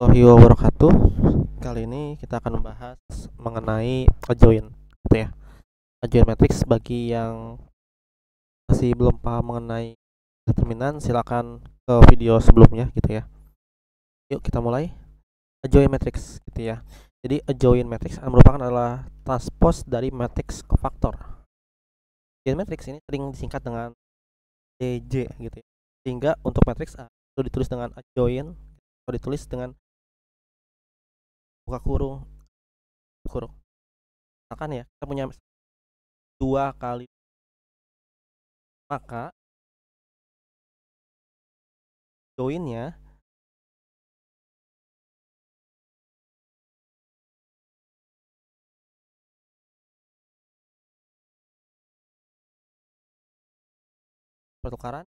Warahmatullahi wabarakatuh. Kali ini kita akan membahas mengenai adjoint, gitu ya. Adjoint matrix bagi yang masih belum paham mengenai determinan, silakan ke video sebelumnya, gitu ya. Yuk kita mulai. Adjoint matrix, gitu ya. Jadi adjoint matrix merupakan adalah transpose dari matrix kofaktor. Adjoint matrix ini sering disingkat dengan DJ, gitu ya. Sehingga untuk matrix A itu ditulis dengan adjoint atau ditulis dengan buka kurung kurung. Misalkan ya, kita punya 2 kali, maka joinnya pertukaran.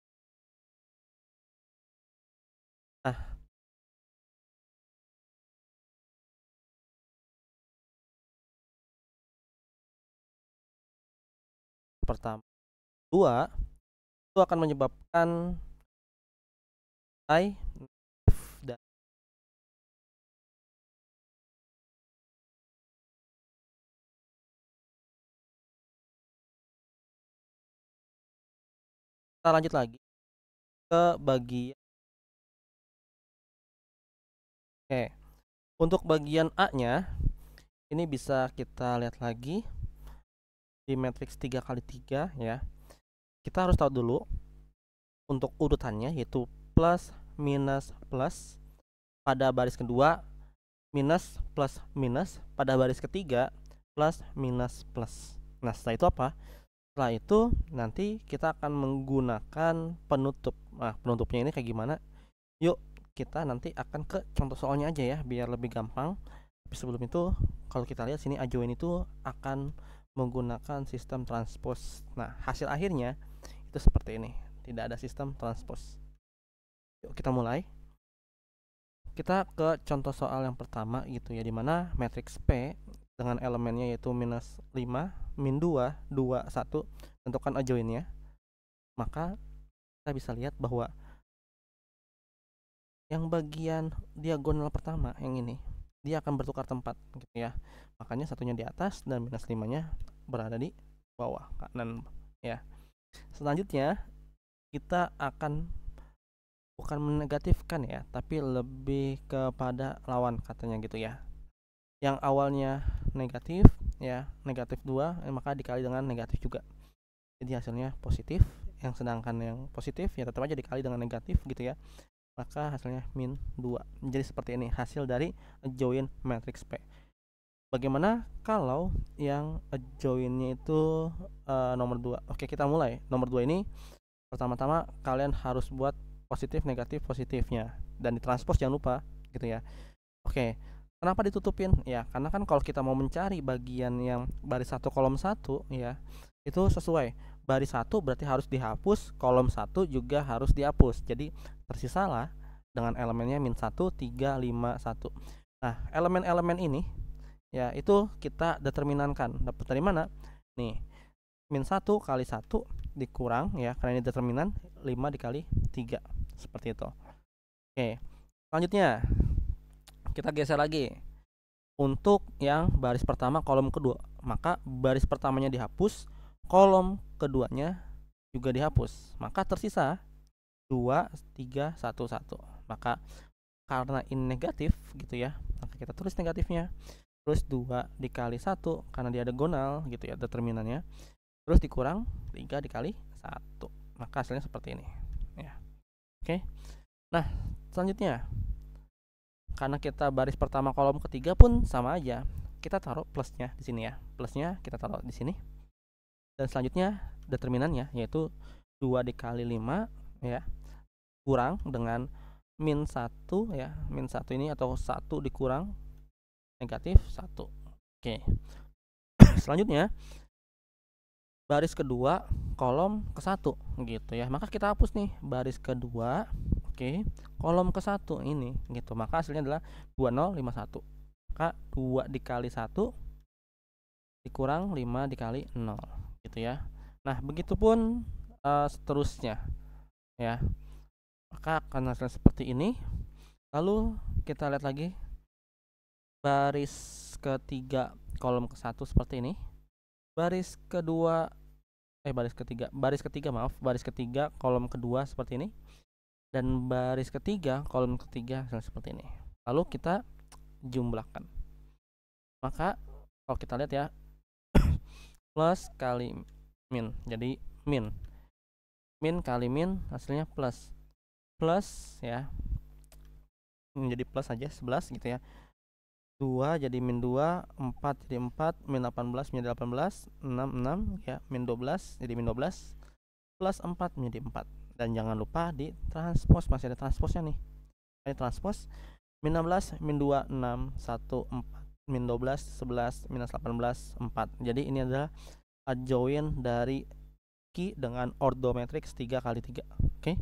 Nah, pertama, dua itu akan menyebabkan I dan kita lanjut lagi ke bagian. Oke, untuk bagian A-nya ini bisa kita lihat lagi di matriks 3 kali 3 ya. Kita harus tahu dulu untuk urutannya, yaitu plus minus plus pada baris kedua, minus plus minus pada baris ketiga, plus minus plus. Nah, setelah itu apa? Setelah itu nanti kita akan menggunakan penutup. Nah, penutupnya ini kayak gimana? Yuk kita nanti akan ke contoh soalnya aja ya, biar lebih gampang. Tapi sebelum itu, kalau kita lihat sini adjoint itu akan menggunakan sistem transpose. Nah, hasil akhirnya itu seperti ini, tidak ada sistem transpose. Yuk kita mulai. Kita ke contoh soal yang pertama gitu ya, dimana matriks P dengan elemennya yaitu minus 5, min 2, 2, 1, tentukan adjointnya. Maka kita bisa lihat bahwa yang bagian diagonal pertama yang ini dia akan bertukar tempat gitu ya, makanya satunya di atas dan minus 5-nya berada di bawah kanan ya. Selanjutnya kita akan bukan menegatifkan ya, tapi lebih kepada lawan katanya gitu ya. Yang awalnya negatif ya, negatif 2 maka dikali dengan negatif juga, jadi hasilnya positif. Yang sedangkan yang positif ya tetap aja dikali dengan negatif gitu ya, maka hasilnya min 2. Jadi seperti ini hasil dari adjoint matrix P. Bagaimana kalau yang adjointnya itu nomor 2? Oke, kita mulai. Nomor 2 ini pertama-tama kalian harus buat positif negatif positifnya dan ditranspos jangan lupa gitu ya. Oke, kenapa ditutupin? Ya, karena kan kalau kita mau mencari bagian yang baris 1 kolom 1 ya, itu sesuai. Baris 1 berarti harus dihapus, kolom 1 juga harus dihapus. Jadi tersisalah dengan elemennya min 1, 3, 5, 1. Nah, elemen-elemen ini ya itu kita determinankan. Dapat dari mana? Nih, min 1 kali 1 dikurang ya, karena ini determinan 5 dikali 3. Seperti itu. Oke, selanjutnya kita geser lagi. Untuk yang baris pertama kolom kedua, maka baris pertamanya dihapus, kolom keduanya juga dihapus, maka tersisa 2, 3, 1, 1. Maka karena ini negatif gitu ya, maka kita tulis negatifnya. Terus 2 dikali 1 karena dia diagonal gitu ya determinannya. Terus dikurang 3 dikali 1. Maka hasilnya seperti ini ya. Oke. Nah, selanjutnya karena kita baris pertama kolom ketiga pun sama aja, kita taruh plusnya di sini ya, plusnya kita taruh di sini. Dan selanjutnya determinannya yaitu 2 dikali 5 ya, kurang dengan min 1 ya, min 1 ini atau 1 dikurang negatif 1. Oke. Selanjutnya baris kedua kolom ke 1 gitu ya, maka kita hapus nih baris kedua. Oke, kolom ke 1 ini gitu, maka hasilnya adalah 2051. Maka 2 dikali 1 dikurang 5 dikali 0 gitu ya. Nah, begitupun seterusnya ya. Maka akan hasilnya seperti ini. Lalu kita lihat lagi baris ketiga kolom ke-1 seperti ini. Baris ketiga kolom kedua seperti ini, dan baris ketiga kolom ketiga seperti ini. Lalu kita jumlahkan. Maka kalau kita lihat ya, plus kali min, jadi min kali min hasilnya plus ya, menjadi plus aja 11 gitu ya. 2 jadi min 2, 4 jadi 4, min 18 menjadi 18, 6 ya, min 12 jadi min 12, plus 4 menjadi 4. Dan jangan lupa di transpose, masih ada transposnya nih. Ini transpose min 16, min 2, 6, 1, 4, min 12, 11, minus 18, 4. Jadi ini adalah adjoint dari Ki dengan ordo matrix 3 kali 3. Oke.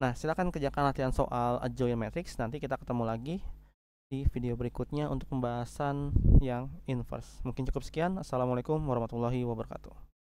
Nah, silakan kerjakan latihan soal adjoint matrix. Nanti kita ketemu lagi di video berikutnya untuk pembahasan yang inverse. Mungkin cukup sekian. Assalamualaikum warahmatullahi wabarakatuh.